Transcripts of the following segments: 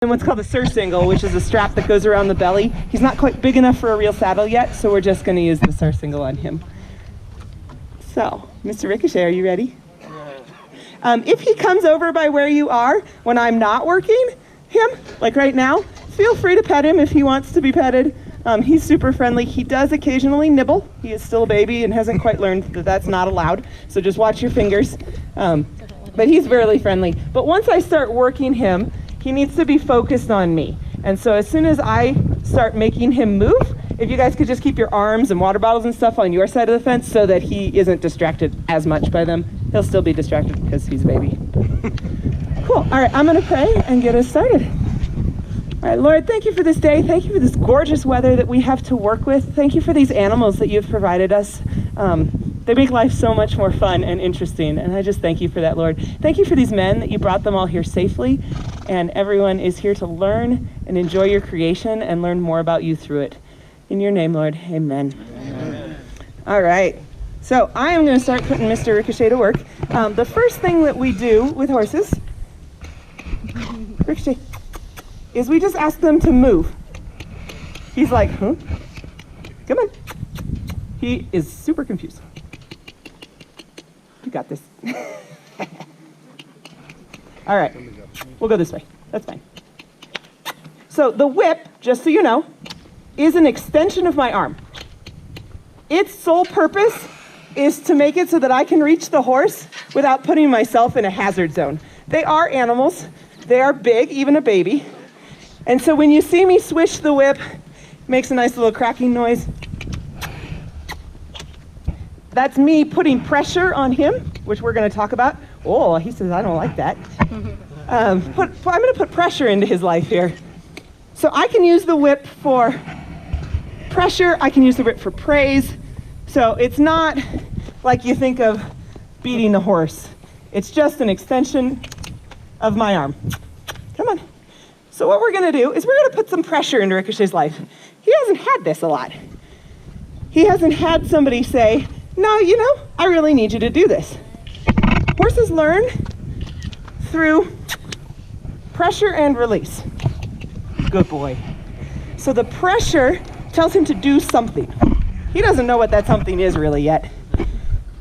And what's called a surcingle, which is a strap that goes around the belly. He's not quite big enough for a real saddle yet, so we're just going to use the surcingle on him. So, Mr. Ricochet, are you ready? If he comes over by where you are when I'm not working him, like right now, feel free to pet him if he wants to be petted. He's super friendly. He does occasionally nibble. He is still a baby and hasn't quite learned that that's not allowed, so just watch your fingers. But he's really friendly. But once I start working him, he needs to be focused on me. And so as soon as I start making him move, if you guys could just keep your arms and water bottles and stuff on your side of the fence so that he isn't distracted as much by them. He'll still be distracted because he's a baby. Cool. All right, I'm going to pray and get us started. All right, Lord, thank you for this day. Thank you for this gorgeous weather that we have to work with. Thank you for these animals that you've provided us. They make life so much more fun and interesting, and I just thank you for that, Lord. Thank you for these men that you brought them all here safely, and everyone is here to learn and enjoy your creation and learn more about you through it. In your name, Lord, amen. Amen. All right, so I am going to start putting Mr. Ricochet to work. The first thing that we do with horses, Ricochet, is we just ask them to move. He's like, huh? Come on. He is super confused. You got this. All right, we'll go this way. That's fine. So the whip, just so you know, is an extension of my arm. Its sole purpose is to make it so that I can reach the horse without putting myself in a hazard zone. They are animals. They are big, even a baby. And so when you see me swish the whip, it makes a nice little cracking noise. That's me putting pressure on him, which we're going to talk about. Oh, he says, I don't like that. I'm going to put pressure into his life here. So I can use the whip for pressure. I can use the whip for praise. So it's not like you think of beating the horse. It's just an extension of my arm. Come on. So what we're going to do is we're going to put some pressure into Ricochet's life. He hasn't had this a lot. He hasn't had somebody say, no, you know, I really need you to do this. Horses learn through pressure and release. Good boy. So the pressure tells him to do something. He doesn't know what that something is really yet.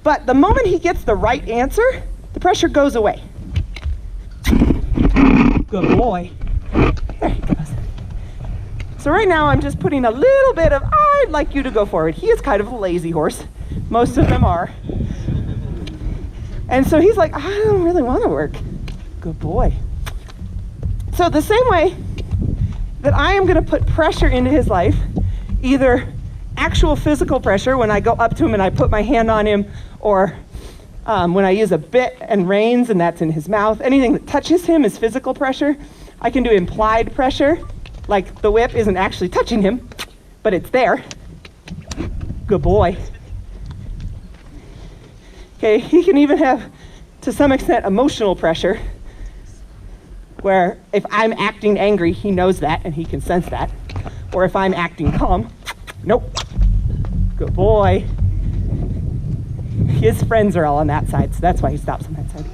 But the moment he gets the right answer, the pressure goes away. Good boy. There he goes. So right now I'm just putting a little bit of, I'd like you to go forward. He is kind of a lazy horse. Most of them are. And so he's like, I don't really want to work. Good boy. So the same way that I am going to put pressure into his life, either actual physical pressure when I go up to him and I put my hand on him, or when I use a bit and reins and that's in his mouth, anything that touches him is physical pressure. I can do implied pressure, like the whip isn't actually touching him, but it's there. Good boy. Okay, he can even have, to some extent, emotional pressure, where if I'm acting angry, he knows that and he can sense that. Or if I'm acting calm, nope. Good boy. His friends are all on that side, so that's why he stops on that side.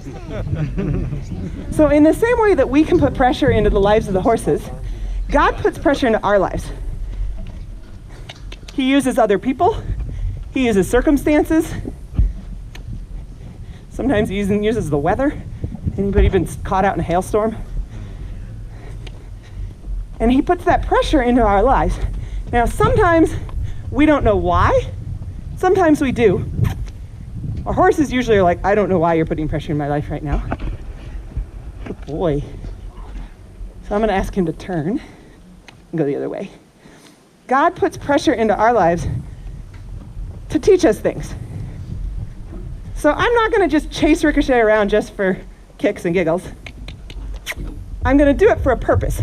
So in the same way that we can put pressure into the lives of the horses, God puts pressure into our lives. He uses other people. He uses circumstances. Sometimes he even uses the weather. Anybody been caught out in a hailstorm? And he puts that pressure into our lives. Now, sometimes we don't know why. Sometimes we do. Our horses usually are like, I don't know why you're putting pressure in my life right now. Good boy. So I'm going to ask him to turn and go the other way. God puts pressure into our lives to teach us things. So I'm not going to just chase Ricochet around just for kicks and giggles. I'm going to do it for a purpose.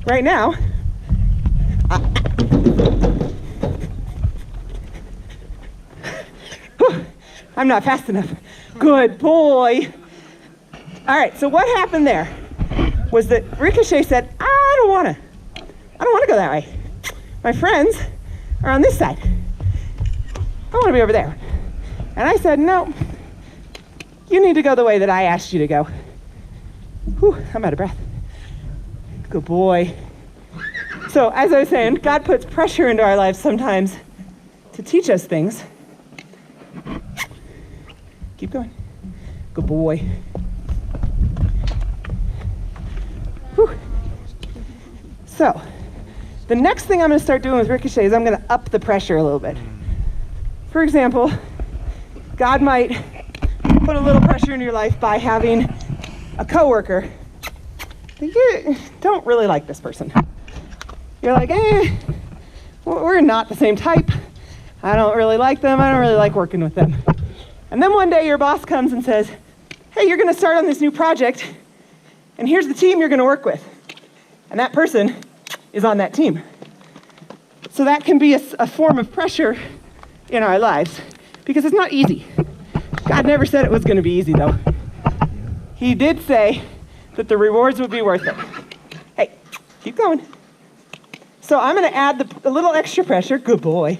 Right now, I'm not fast enough. Good boy. All right, so what happened there was that Ricochet said, I don't want to go that way. My friends are on this side. I want to be over there. And I said, no, you need to go the way that I asked you to go. Whew, I'm out of breath. Good boy. So as I was saying, God puts pressure into our lives sometimes to teach us things. Keep going. Good boy. Whew. So the next thing I'm going to start doing with Ricochet is I'm going to up the pressure a little bit. For example, God might put a little pressure in your life by having a coworker that you don't really like this person. You're like, we're not the same type. I don't really like them. I don't really like working with them. And then one day your boss comes and says, hey, you're going to start on this new project, and here's the team you're going to work with. And that person is on that team. So that can be a form of pressure in our lives, because it's not easy. God never said it was going to be easy, though. He did say that the rewards would be worth it. Hey, keep going. So I'm going to add a little extra pressure, good boy,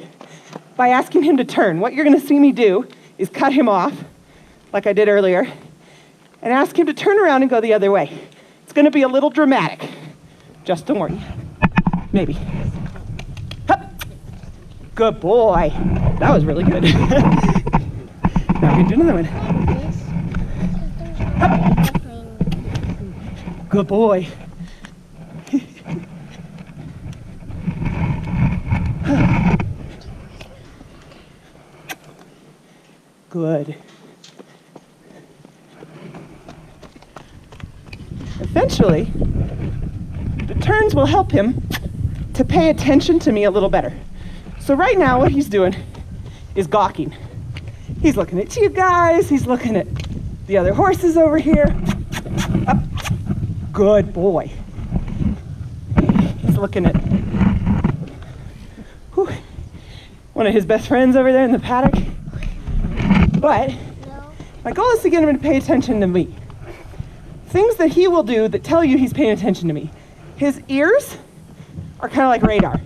by asking him to turn. What you're going to see me do is cut him off, like I did earlier, and ask him to turn around and go the other way. It's going to be a little dramatic, just to warn you. Maybe. Hup. Good boy. That was really good. Now we can do another one. Hup. Good boy. Good. Eventually, the turns will help him to pay attention to me a little better. So right now what he's doing is gawking. He's looking at you guys, he's looking at the other horses over here. Up. Good boy. He's looking at one of his best friends over there in the paddock. But my goal is to get him to pay attention to me. Things that he will do that tell you he's paying attention to me. His ears are kind of like radar.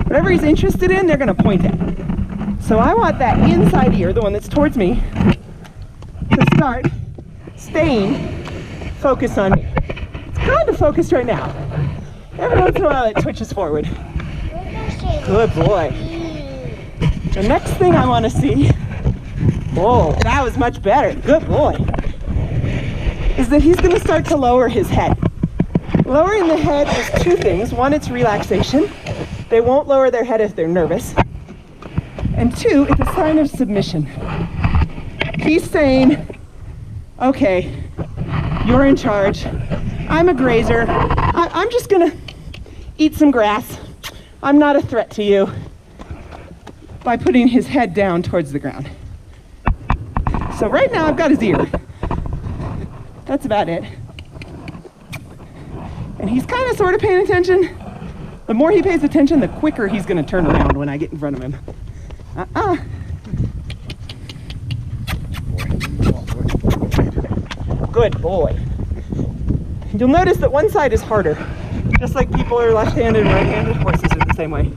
Whatever he's interested in, they're going to point at. So I want that inside ear, the one that's towards me, to start staying focused on me. It's kind of focused right now. Every once in a while it twitches forward. Good boy. The next thing I want to see, oh, that was much better. Good boy. Is that he's going to start to lower his head. Lowering the head is two things. One, it's relaxation. They won't lower their head if they're nervous. And two, it's a sign of submission. He's saying, okay, you're in charge. I'm a grazer. I'm just going to eat some grass. I'm not a threat to you, by putting his head down towards the ground. So right now I've got his ear. That's about it. And he's kind of sort of paying attention. The more he pays attention, the quicker he's going to turn around when I get in front of him. Good boy. You'll notice that one side is harder. Just like people are left-handed and right-handed, horses are the same way.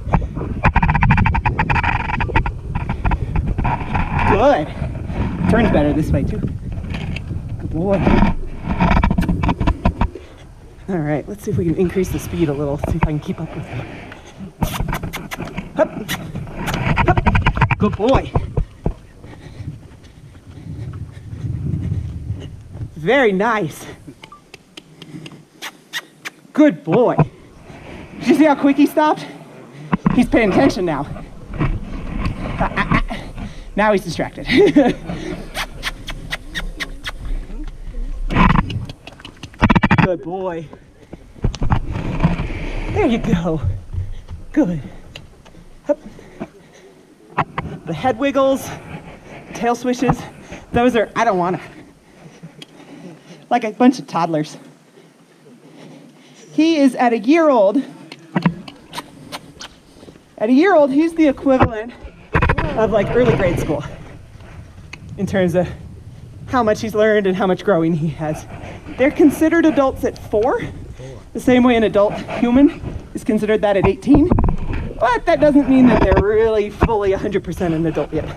Good. Turns better this way too. Good boy. All right, let's see if we can increase the speed a little. See if I can keep up with him. Hup. Hup. Good boy. Very nice. Good boy. Did you see how quick he stopped? He's paying attention now. Now he's distracted. Good boy. There you go. Good. Hup. The head wiggles, tail swishes, those are, I don't want to. Like a bunch of toddlers. He is at a year old. At a year old, he's the equivalent of like early grade school in terms of how much he's learned and how much growing he has. They're considered adults at 4, the same way an adult human is considered that at 18, but that doesn't mean that they're really fully 100% an adult yet.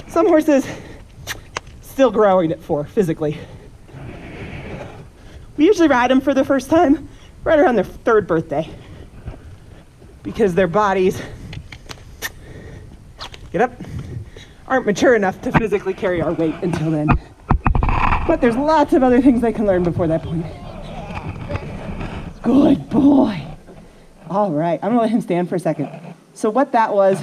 Some horses still growing at 4 physically. We usually ride them for the first time right around their 3rd birthday, because their bodies, get up, aren't mature enough to physically carry our weight until then. But there's lots of other things they can learn before that point. Good boy. All right, I'm gonna let him stand for a second. So what that was,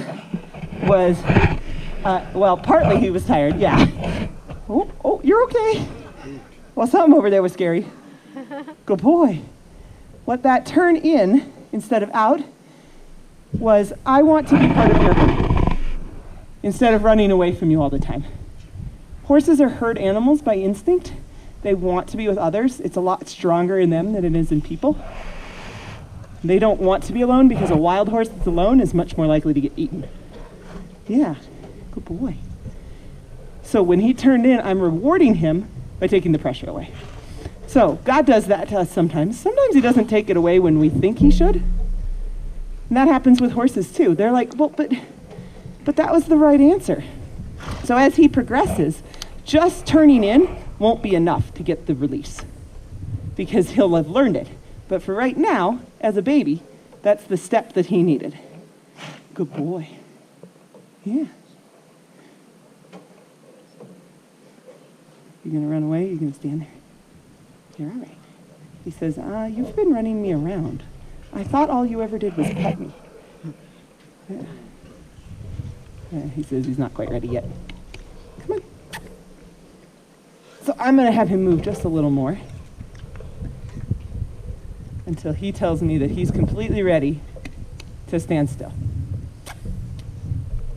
well, partly he was tired, yeah. Oh, you're okay. Well, something over there was scary. Good boy. What that turned in, instead of out, was I want to be part of your herd, instead of running away from you all the time. Horses are herd animals by instinct. They want to be with others. It's a lot stronger in them than it is in people. They don't want to be alone because a wild horse that's alone is much more likely to get eaten. Yeah, good boy. So when he turned in, I'm rewarding him by taking the pressure away. So God does that to us sometimes. Sometimes he doesn't take it away when we think he should. And that happens with horses too. They're like, well, but that was the right answer. So as he progresses, just turning in won't be enough to get the release because he'll have learned it. But for right now, as a baby, that's the step that he needed. Good boy. Yeah. You gonna run away? You're gonna stand there? You're all right. He says, you've been running me around. I thought all you ever did was pet me. Yeah. He says he's not quite ready yet. Come on. So I'm gonna have him move just a little more until he tells me that he's completely ready to stand still.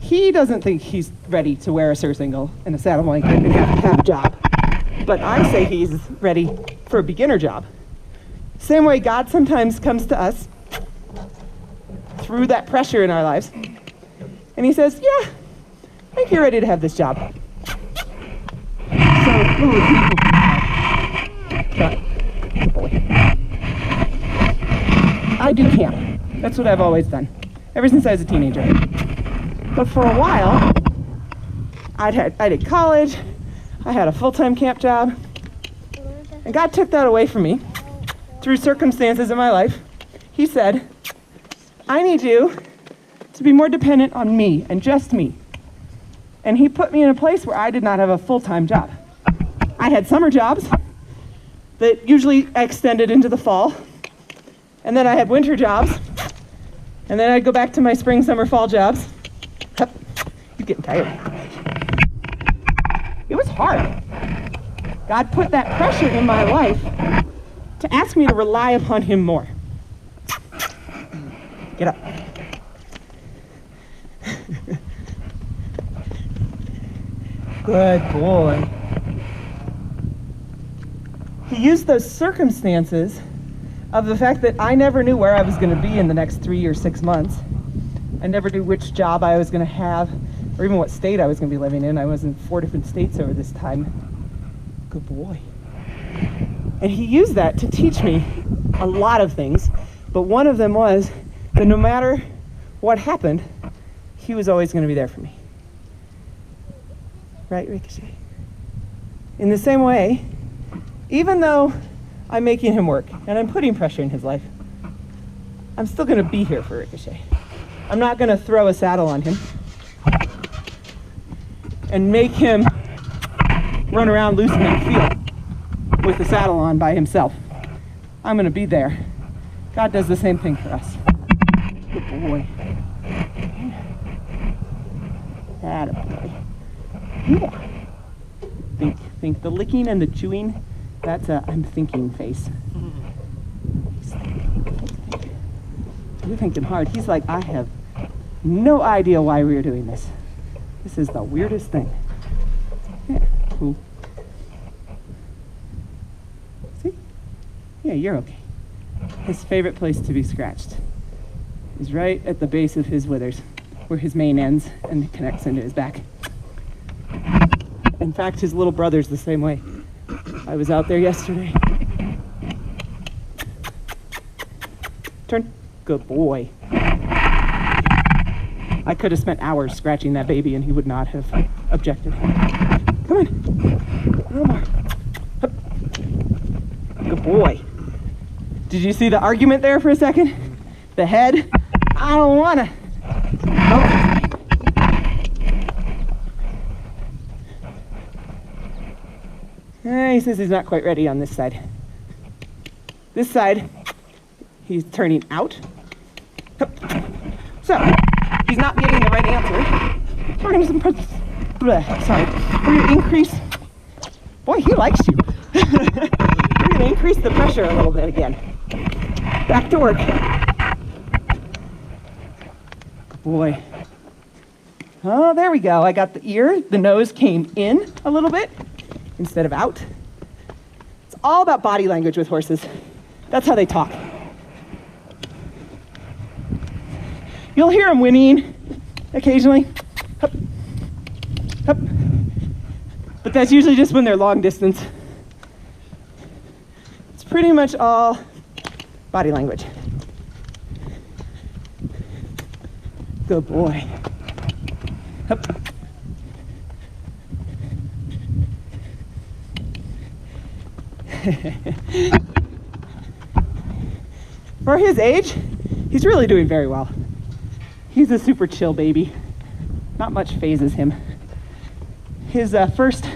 He doesn't think he's ready to wear a surcingle and a saddle blanket and have a job. But I say he's ready for a beginner job. Same way God sometimes comes to us through that pressure in our lives. And he says, yeah, I think you're ready to have this job. So, good boy. I do camp. That's what I've always done, ever since I was a teenager. But for a while, I did college, I had a full-time camp job, and God took that away from me through circumstances in my life. He said, I need you to be more dependent on me and just me. And he put me in a place where I did not have a full-time job. I had summer jobs that usually extended into the fall, and then I had winter jobs, and then I'd go back to my spring, summer, fall jobs. You're getting tired. It was hard. God put that pressure in my life to ask me to rely upon him more. Get up. Good boy. He used those circumstances of the fact that I never knew where I was going to be in the next 3 or 6 months. I never knew which job I was going to have, or even what state I was going to be living in. I was in 4 different states over this time. Good boy. And he used that to teach me a lot of things, but one of them was that no matter what happened, he was always going to be there for me. Right, Ricochet? In the same way, even though I'm making him work and I'm putting pressure in his life, I'm still going to be here for Ricochet. I'm not going to throw a saddle on him and make him run around loose in the field with the saddle on by himself. I'm going to be there. God does the same thing for us. Good boy. Attaboy. Yeah. Think the licking and the chewing, that's a I'm thinking face. You're thinking hard. He's like, I have no idea why we're doing this. This is the weirdest thing. Yeah, cool. See? Yeah, you're okay. His favorite place to be scratched is right at the base of his withers, where his mane ends and connects into his back. In fact, his little brother's the same way. I was out there yesterday. Turn. Good boy. I could have spent hours scratching that baby and he would not have objected. Come on. A little more. Hup. Good boy. Did you see the argument there for a second? The head, I don't wanna. Nope. He says he's not quite ready on this side. This side, he's turning out. So, he's not getting the right answer. We're gonna increase. Boy, he likes you. We're gonna increase the pressure a little bit again. Back to work. Good boy. Oh, there we go. I got the ear. The nose came in a little bit instead of out. It's all about body language with horses. That's how they talk. You'll hear them whinnying occasionally. Hup, hup. But that's usually just when they're long distance. It's pretty much all body language. Good boy. Hup. For his age, he's really doing very well. He's a super chill baby. Not much phases him. His first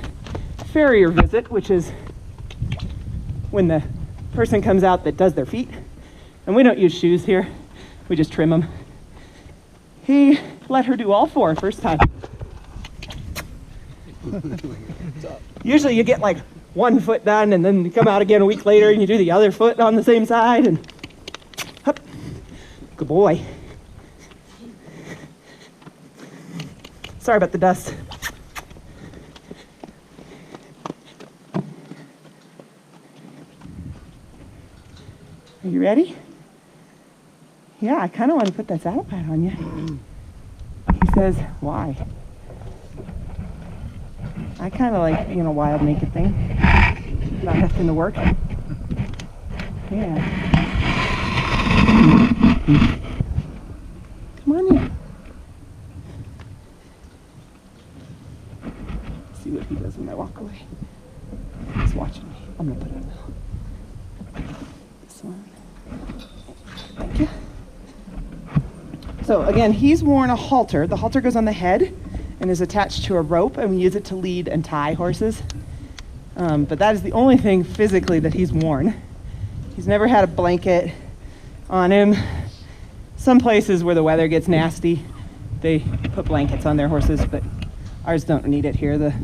farrier visit, which is when the person comes out that does their feet, and we don't use shoes here, we just trim them. He let her do all four first time. Usually you get like one foot done and then you come out again a week later and you do the other foot on the same side and hup. Good boy. Sorry about the dust. Are you ready? Yeah, I kind of want to put that saddle pad on you. He says, why? I kind of like being a wild naked thing. Not having to work. Yeah. Come on in. See what he does when I walk away. He's watching me. I'm going to put it on. This one. Thank you. So again, he's worn a halter. The halter goes on the head and is attached to a rope, and we use it to lead and tie horses. But that is the only thing physically that he's worn. He's never had a blanket on him. Some places where the weather gets nasty, they put blankets on their horses, but ours don't need it here. The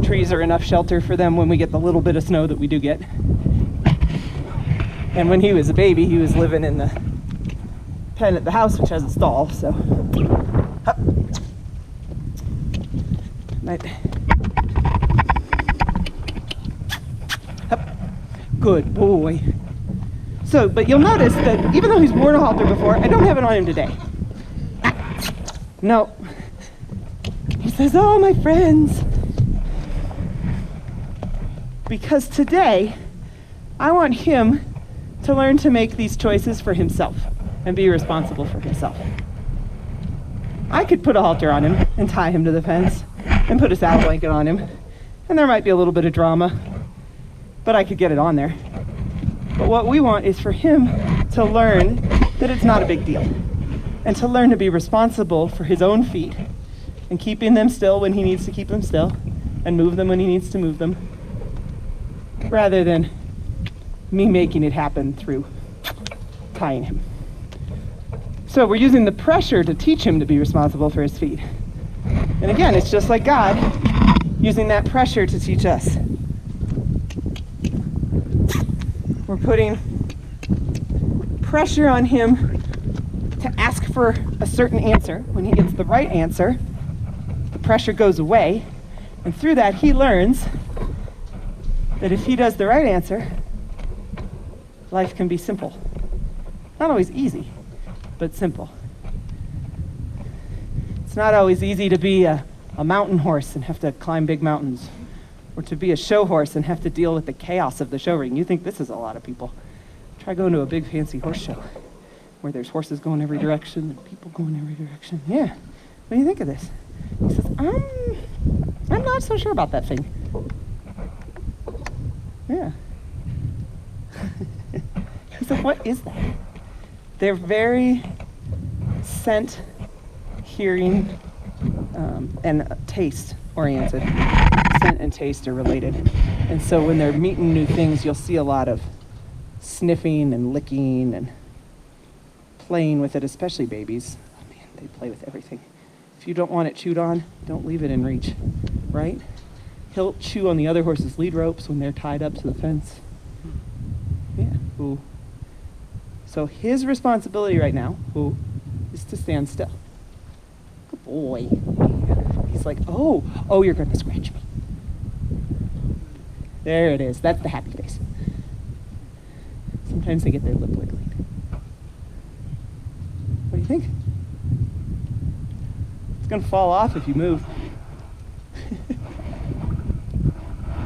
trees are enough shelter for them when we get the little bit of snow that we do get. And when he was a baby, he was living in the pen at the house, which has a stall, so. Hup. Right. Hup. Good boy. So, but you'll notice that even though he's worn a halter before, I don't have it on him today. No. He says, oh, my friends. Because today, I want him to learn to make these choices for himself and be responsible for himself. I could put a halter on him and tie him to the fence and put a saddle blanket on him, and there might be a little bit of drama, but I could get it on there. But what we want is for him to learn that it's not a big deal, and to learn to be responsible for his own feet and keeping them still when he needs to keep them still and move them when he needs to move them, rather than me making it happen through tying him. So we're using the pressure to teach him to be responsible for his feet. And again, it's just like God using that pressure to teach us. We're putting pressure on him to ask for a certain answer. When he gets the right answer, the pressure goes away. And through that, he learns that if he does the right answer, life can be simple. Not always easy, but simple. It's not always easy to be a mountain horse and have to climb big mountains, or to be a show horse and have to deal with the chaos of the show ring. You think this is a lot of people. Try going to a big fancy horse show where there's horses going every direction and people going every direction. Yeah, what do you think of this? He says, I'm not so sure about that thing. Yeah. He's like, what is that? They're very scent, hearing, and taste oriented. Scent and taste are related. And so when they're meeting new things, you'll see a lot of sniffing and licking and playing with it, especially babies. Oh man, they play with everything. If you don't want it chewed on, don't leave it in reach, right? He'll chew on the other horse's lead ropes when they're tied up to the fence. Yeah, ooh. So his responsibility right now, is to stand still. Good boy. He's like, oh, you're gonna scratch me. There it is, that's the happy face. Sometimes they get their lip wiggling. What do you think? It's gonna fall off if you move.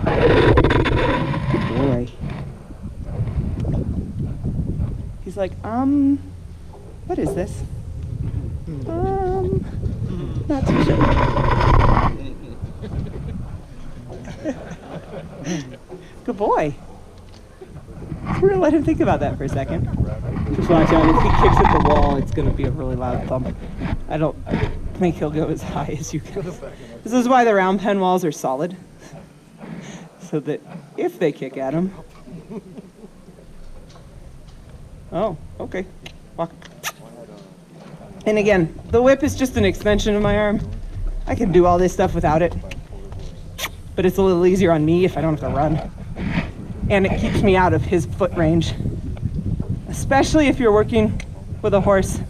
Good boy. He's like, what is this? Not too sure. Good boy. We're gonna let him think about that for a second. Just watch out, if he kicks at the wall, it's gonna be a really loud thump. I don't think he'll go as high as you can. This is why the round pen walls are solid. So that if they kick at him. Oh, okay. Walk. And again, the whip is just an extension of my arm. I can do all this stuff without it. But it's a little easier on me if I don't have to run. And it keeps me out of his foot range. Especially if you're working with a horse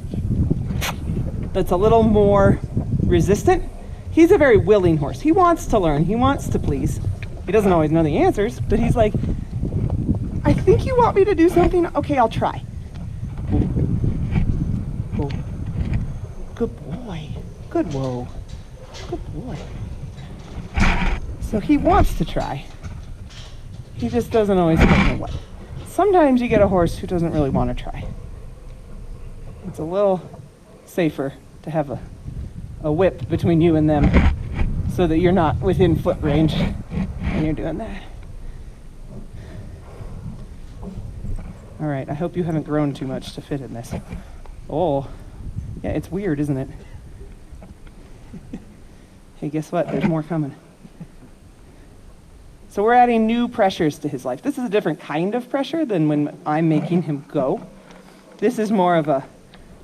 that's a little more resistant. He's a very willing horse. He wants to learn, he wants to please. He doesn't always know the answers, but he's like, I think you want me to do something? Okay, I'll try. Whoa. Good boy. Good whoa. Good boy. So he wants to try. He just doesn't always know what. Sometimes you get a horse who doesn't really want to try. It's a little safer to have a whip between you and them so that you're not within foot range when you're doing that. All right, I hope you haven't grown too much to fit in this. Oh, yeah, it's weird, isn't it? Hey, guess what? There's more coming. So we're adding new pressures to his life. This is a different kind of pressure than when I'm making him go. This is more of a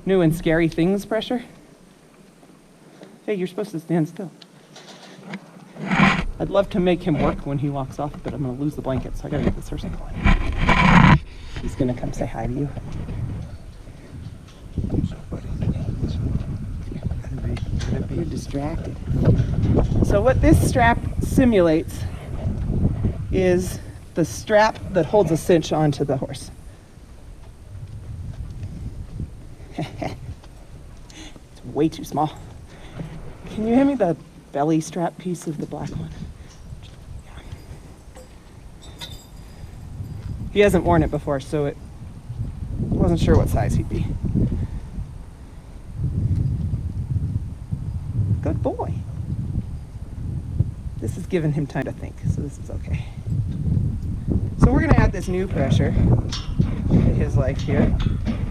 new and scary things pressure. Hey, you're supposed to stand still. I'd love to make him work when he walks off, but I'm gonna lose the blanket, so I gotta get this horse going. He's gonna come say hi to you. You're distracted. So what this strap simulates is the strap that holds a cinch onto the horse. It's way too small. Can you hand me the belly strap piece of the black one? Yeah. He hasn't worn it before, so it wasn't sure what size he'd be. Good boy. This has given him time to think, so this is okay. So we're gonna add this new pressure to his life here.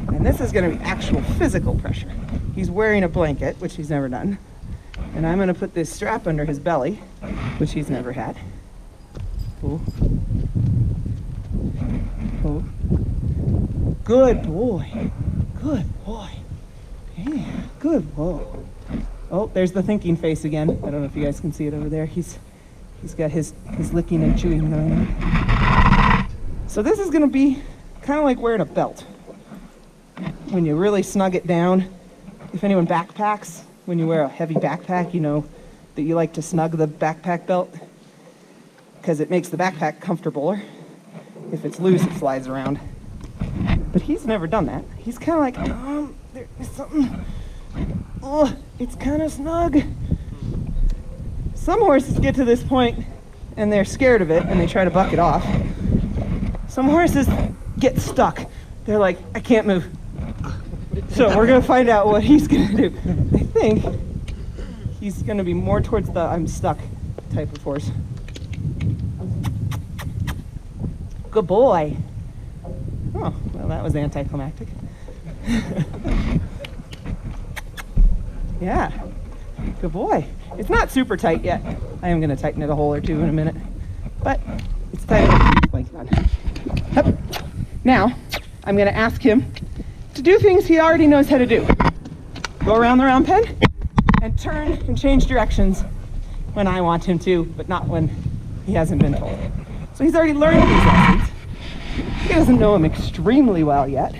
And this is gonna be actual physical pressure. He's wearing a blanket, which he's never done. And I'm gonna put this strap under his belly, which he's never had. Ooh. Oh. Good boy. Good boy. Yeah, good. Whoa. Oh, there's the thinking face again. I don't know if you guys can see it over there. He's got his licking and chewing going on. So this is gonna be kind of like wearing a belt. When you really snug it down, if anyone backpacks, when you wear a heavy backpack, you know that you like to snug the backpack belt because it makes the backpack comfortabler. If it's loose, it slides around. But he's never done that. He's kind of like, there's something. Oh, it's kind of snug. Some horses get to this point and they're scared of it and they try to buck it off. Some horses get stuck. They're like, I can't move. So we're gonna find out what he's gonna do. I think he's gonna be more towards the I'm stuck type of horse. Good boy. Oh, well, Well, that was anticlimactic. Yeah, good boy. It's not super tight yet. I am going to tighten it a hole or two in a minute, but it's tight enough to keep the blanket on. Hup. Now, I'm going to ask him to do things he already knows how to do. Go around the round pen and turn and change directions when I want him to, but not when he hasn't been told. So he's already learned these lessons. He doesn't know them extremely well yet,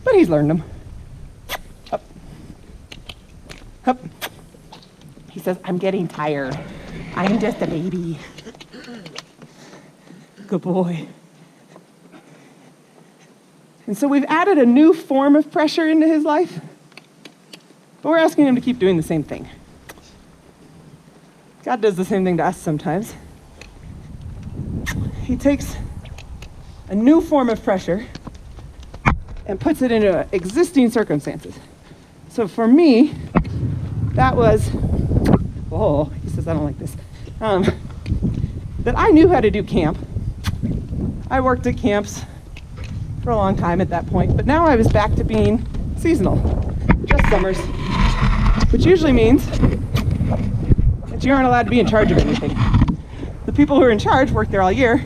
but he's learned them. Up. Up. He says, I'm getting tired. I'm just a baby. Good boy. And so we've added a new form of pressure into his life, but we're asking him to keep doing the same thing. God does the same thing to us sometimes. He takes a new form of pressure and puts it into existing circumstances. So for me, that was, oh, he says I don't like this, that I knew how to do camp. I worked at camps for a long time at that point, but now I was back to being seasonal, just summers, which usually means that you aren't allowed to be in charge of anything. The people who are in charge work there all year,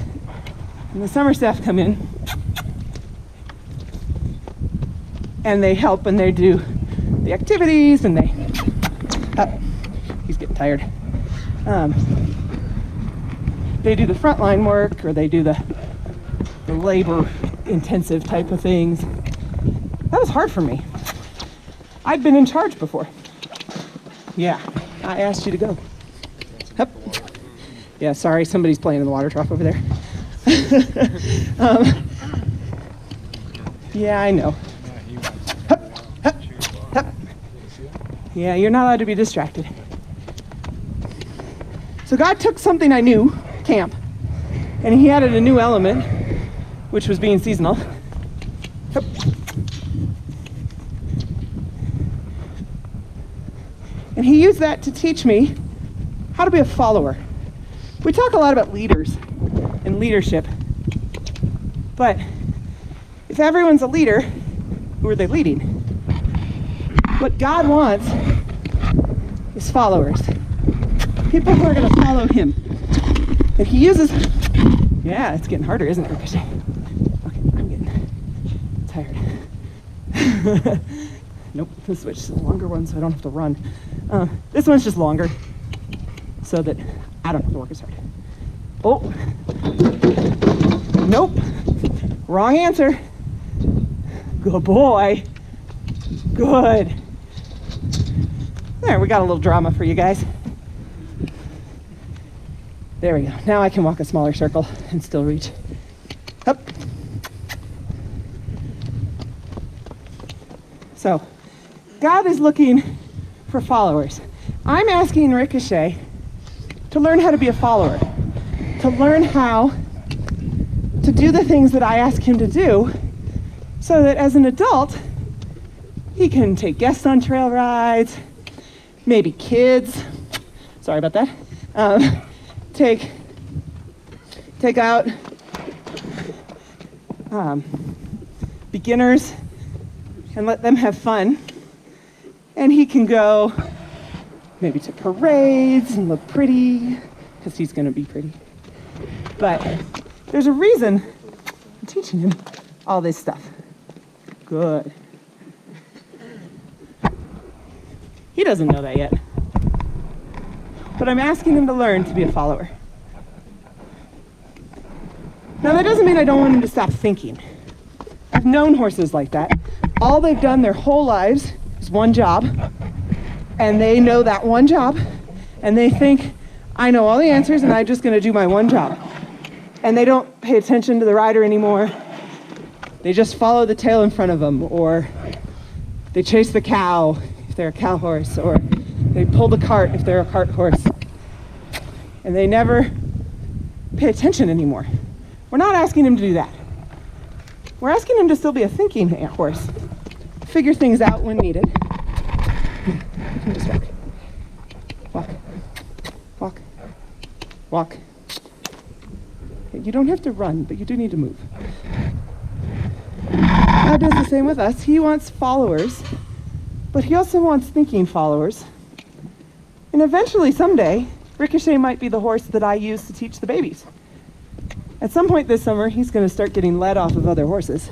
and the summer staff come in and they help and they do the activities and they, he's getting tired. They do the frontline work, or they do the labor intensive type of things. That was hard for me. I'd been in charge before. Yeah, I asked you to go. Hup. Yeah, sorry, somebody's playing in the water trough over there. Yeah, I know. Hup, hup, hup. Yeah, you're not allowed to be distracted. So God took something I knew, camp, and he added a new element, which was being seasonal. Hup. And he used that to teach me how to be a follower. We talk a lot about leaders and leadership, but if everyone's a leader, who are they leading? What God wants is followers. People who are going to follow him. And he uses, yeah, it's getting harder, isn't it, Ricochet? Okay, I'm getting tired. Nope, let's switch to the longer one so I don't have to run. This one's just longer so that I don't have to work as hard. Oh, nope, wrong answer. Good boy, good. There, we got a little drama for you guys. There we go. Now I can walk a smaller circle and still reach. Up. So, God is looking for followers. I'm asking Ricochet to learn how to be a follower, to learn how to do the things that I ask him to do, so that as an adult, he can take guests on trail rides, maybe kids, sorry about that, take out beginners and let them have fun. And he can go maybe to parades and look pretty, because he's going to be pretty. But there's a reason I'm teaching him all this stuff. Good. He doesn't know that yet. But I'm asking him to learn to be a follower. Now that doesn't mean I don't want him to stop thinking. I've known horses like that. All they've done their whole lives is one job, and they know that one job, and they think, I know all the answers and I'm just going to do my one job. And they don't pay attention to the rider anymore. They just follow the tail in front of them, or they chase the cow if they're a cow horse, or they pull the cart if they're a cart horse. And they never pay attention anymore. We're not asking him to do that. We're asking him to still be a thinking horse, figure things out when needed. You can just walk. Walk. Walk. Walk. You don't have to run, but you do need to move. God does the same with us. He wants followers, but he also wants thinking followers. And eventually, someday, Ricochet might be the horse that I use to teach the babies. At some point this summer, he's going to start getting led off of other horses,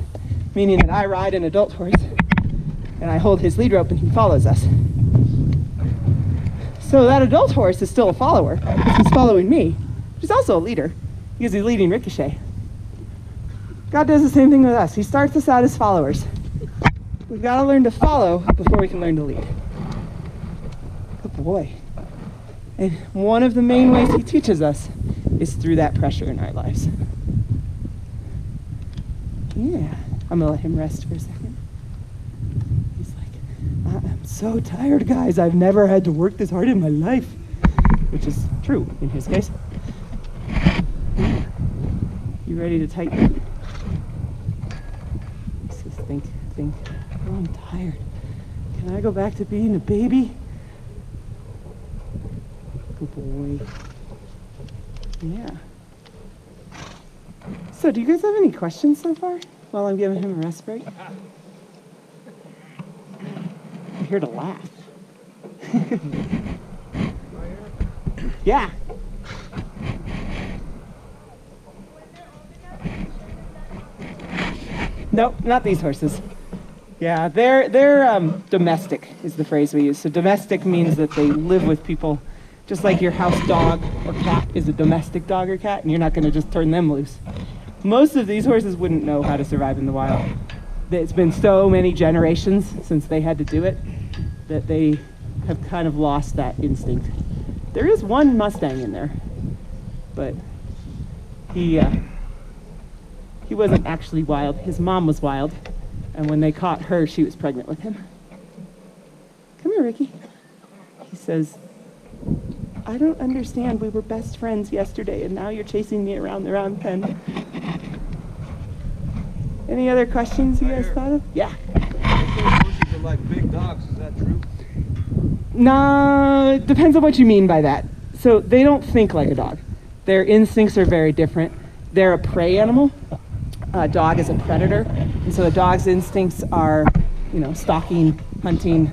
meaning that I ride an adult horse, and I hold his lead rope and he follows us. So that adult horse is still a follower, because he's following me. He's also a leader, because he's leading Ricochet. God does the same thing with us. He starts us out as followers. We've got to learn to follow before we can learn to lead. Good boy. And one of the main ways he teaches us is through that pressure in our lives. Yeah, I'm gonna let him rest for a second. He's like, I'm so tired, guys. I've never had to work this hard in my life, which is true in his case. You ready to tighten? He says, think. Oh, I'm tired. Can I go back to being a baby? Good boy. Yeah. So, do you guys have any questions so far while I'm giving him a rest break? I'm here to laugh. Yeah. Nope, not these horses. Yeah, they're domestic is the phrase we use. So domestic means that they live with people, just like your house dog or cat is a domestic dog or cat, and you're not going to just turn them loose. Most of these horses wouldn't know how to survive in the wild. It's been so many generations since they had to do it that they have kind of lost that instinct. There is one Mustang in there, but he wasn't actually wild. His mom was wild, and when they caught her, she was pregnant with him. Come here, Ricky. He says, I don't understand. We were best friends yesterday, and now you're chasing me around the round pen. Any other questions you guys thought of? Yeah. Horses are like big dogs. Is that true? No, it depends on what you mean by that. So they don't think like a dog. Their instincts are very different. They're a prey animal. A dog is a predator, and so the dog's instincts are, stalking, hunting,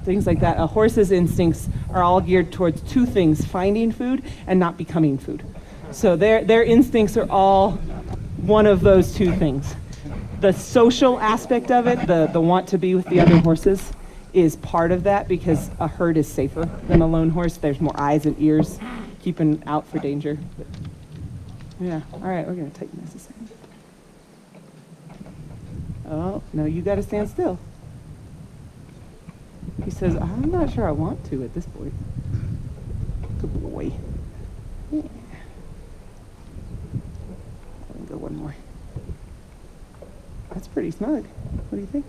things like that. A horse's instincts are all geared towards two things: finding food and not becoming food. So their instincts are all one of those two things. The social aspect of it, the want to be with the other horses, is part of that, because a herd is safer than a lone horse. There's more eyes and ears keeping out for danger. But, yeah, all right, we're gonna tighten this a second. Oh, no, you gotta stand still. He says, I'm not sure I want to at this point. Good boy. Yeah. Let me go one more. That's pretty snug. What do you think?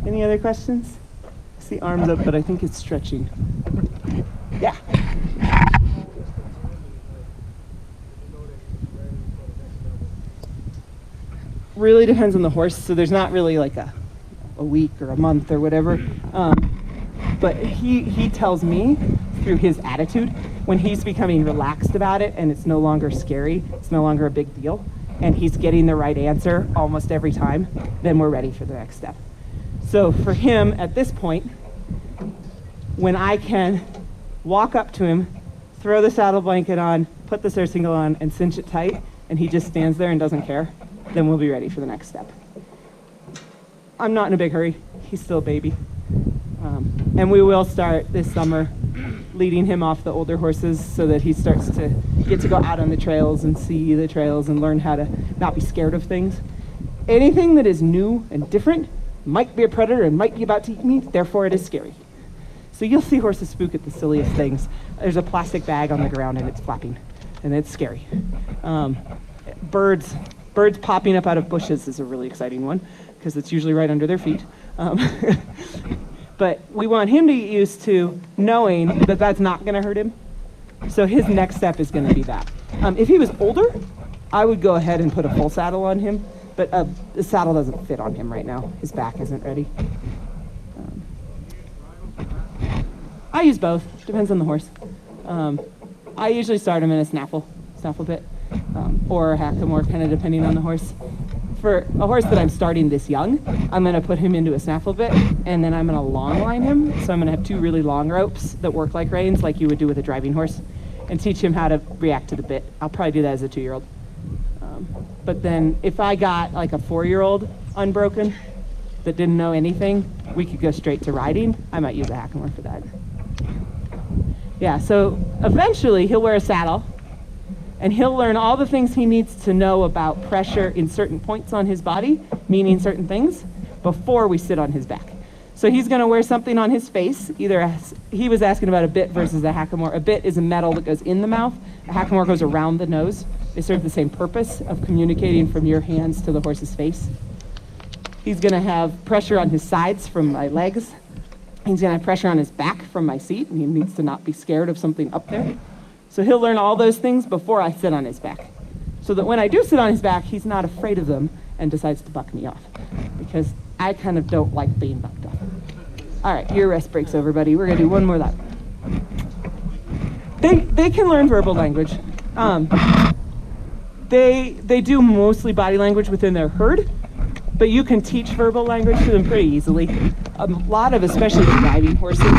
Any other questions? I see arms up, but I think it's stretching. Yeah. Really depends on the horse, so there's not really like a week or a month or whatever. But he tells me through his attitude, when he's becoming relaxed about it and it's no longer scary, it's no longer a big deal, and he's getting the right answer almost every time, then we're ready for the next step. So for him, at this point, when I can walk up to him, throw the saddle blanket on, put the surcingle on, and cinch it tight, and he just stands there and doesn't care, then we'll be ready for the next step. I'm not in a big hurry. He's still a baby. And we will start this summer leading him off the older horses so that he starts to get to go out on the trails and see the trails and learn how to not be scared of things. Anything that is new and different might be a predator and might be about to eat me, therefore it is scary. So you'll see horses spook at the silliest things. There's a plastic bag on the ground and it's flapping, and it's scary. Birds popping up out of bushes is a really exciting one, because it's usually right under their feet. But we want him to get used to knowing that that's not going to hurt him. So his next step is going to be that. If he was older, I would go ahead and put a full saddle on him, but the saddle doesn't fit on him right now. His back isn't ready. I use both. Depends on the horse. I usually start him in a snaffle bit, or a hackamore, kind of depending on the horse. for a horse that I'm starting this young, I'm going to put him into a snaffle bit, and then I'm going to long line him. So I'm going to have 2 really long ropes that work like reins, like you would do with a driving horse, and teach him how to react to the bit. I'll probably do that as a 2-year-old. But then if I got like a 4-year-old unbroken that didn't know anything, we could go straight to riding. I might use a hackamore for that. Yeah, so eventually he'll wear a saddle, and he'll learn all the things he needs to know about pressure in certain points on his body, meaning certain things, before we sit on his back. So he's going to wear something on his face. He was asking about a bit versus a hackamore. A bit is a metal that goes in the mouth. A hackamore goes around the nose. They serve the same purpose of communicating from your hands to the horse's face. He's going to have pressure on his sides from my legs. He's going to have pressure on his back from my seat, and he needs to not be scared of something up there. So he'll learn all those things before I sit on his back, so that when I do sit on his back, he's not afraid of them and decides to buck me off, because I kind of don't like being bucked off. All right, your rest break's over, buddy. We're going to do one more lap. They can learn verbal language. They do mostly body language within their herd, but you can teach verbal language to them pretty easily. A lot of, especially driving horses,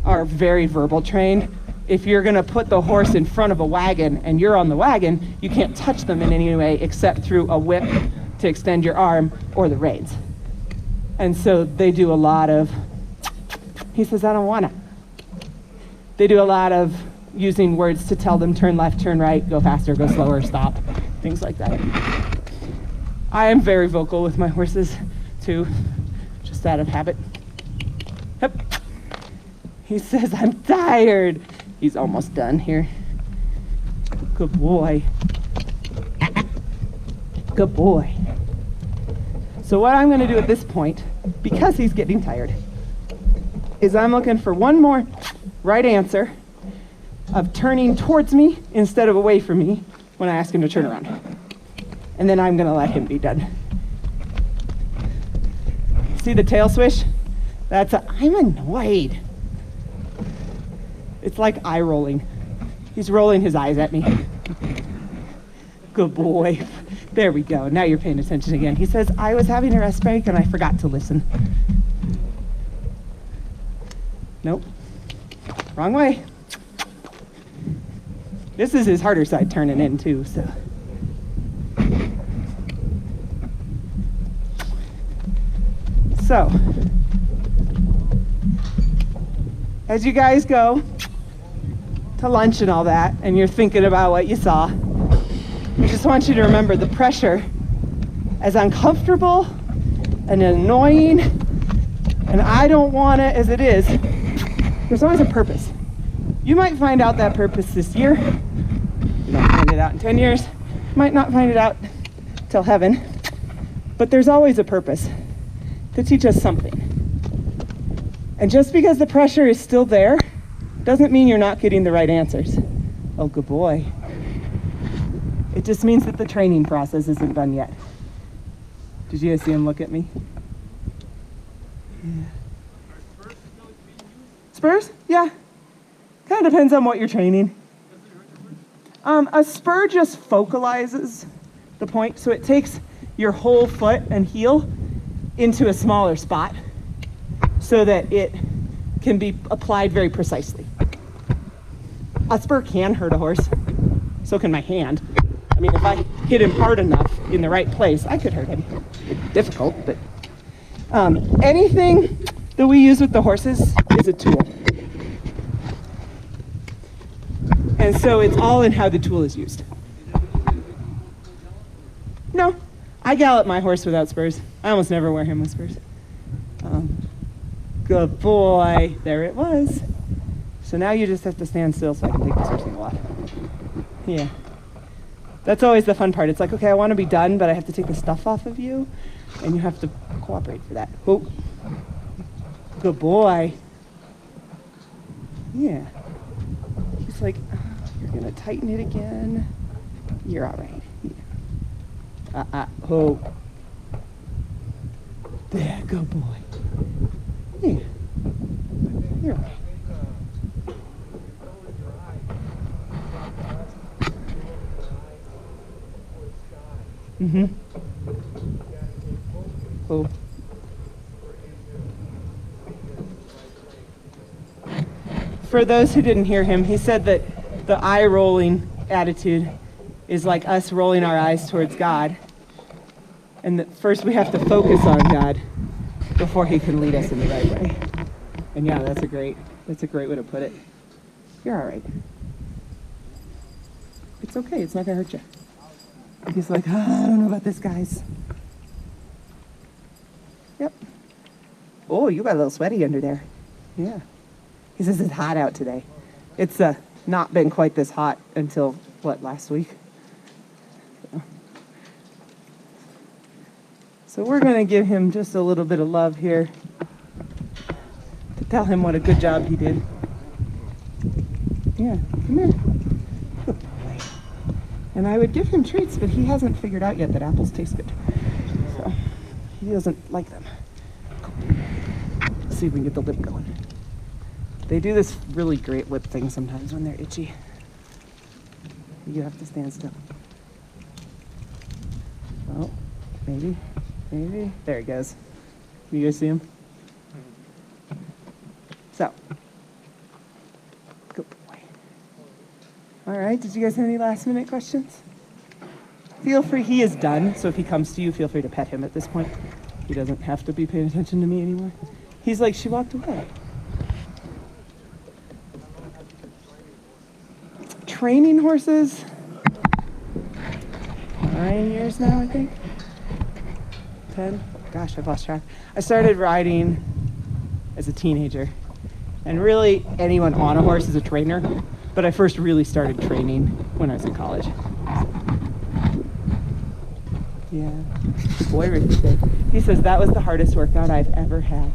are very verbal trained. If you're going to put the horse in front of a wagon and you're on the wagon, you can't touch them in any way except through a whip to extend your arm or the reins. And so they do a lot of, he says, I don't wanna. They do a lot of using words to tell them turn left, turn right, go faster, go slower, stop, things like that. I am very vocal with my horses too, just out of habit. Yep. He says, I'm tired. He's almost done here. Good boy. Good boy. So what I'm going to do at this point, because he's getting tired, is I'm looking for one more right answer of turning towards me instead of away from me when I ask him to turn around. And then I'm going to let him be done. See the tail swish? I'm annoyed. It's like eye rolling. He's rolling his eyes at me. Good boy. There we go. Now you're paying attention again. He says, I was having a rest break and I forgot to listen. Nope. Wrong way. This is his harder side turning in too, so. So, as you guys go to lunch and all that, and you're thinking about what you saw, I just want you to remember the pressure, as uncomfortable and annoying, and I don't want it as it is, there's always a purpose. You might find out that purpose this year. You might find it out in 10 years. You might not find it out till heaven. But there's always a purpose to teach us something. And just because the pressure is still there, doesn't mean you're not getting the right answers. Oh, good boy. It just means that the training process isn't done yet. Did you guys see him look at me? Yeah. Spurs? Yeah. Kind of depends on what you're training. A spur just focalizes the point, so it takes your whole foot and heel into a smaller spot so that it can be applied very precisely. A spur can hurt a horse, so can my hand. I mean, if I hit him hard enough in the right place, I could hurt him. Difficult, but anything that we use with the horses is a tool. And so it's all in how the tool is used. No, I gallop my horse without spurs. I almost never wear him with spurs. Good boy. There it was. So now you just have to stand still so I can take this horse off. Yeah. That's always the fun part. It's like, okay, I want to be done, but I have to take the stuff off of you, and you have to cooperate for that. Oh. Good boy. Yeah. He's like, you're going to tighten it again. You're all right. Yeah. Oh. There, good boy. Yeah. You're all right. Mm-hmm. Oh. For those who didn't hear him, he said that the eye rolling attitude is like us rolling our eyes towards God. And that first we have to focus on God before he can lead us in the right way. And yeah, that's a great way to put it. You're all right. It's okay, it's not gonna hurt you. He's like, I don't know about this, guys. Yep. Oh, you got a little sweaty under there. Yeah. He says it's hot out today. It's not been quite this hot until, what, last week? So we're going to give him just a little bit of love here to tell him what a good job he did. Yeah, come here. Good boy. And I would give him treats, but he hasn't figured out yet that apples taste good. So he doesn't like them. Let's see if we can get the lip going. They do this really great lip thing sometimes when they're itchy. You have to stand still. Oh, maybe. There he goes. You guys see him? So. Good boy. All right, did you guys have any last minute questions? Feel free, he is done, so if he comes to you, feel free to pet him at this point. He doesn't have to be paying attention to me anymore. He's like, she walked away. Training horses, 9 years now, I think. 10? Gosh, I've lost track. I started riding as a teenager. And really, anyone on a horse is a trainer. But I first really started training when I was in college. Yeah. Good boy, Ricky said. He says that was the hardest workout I've ever had.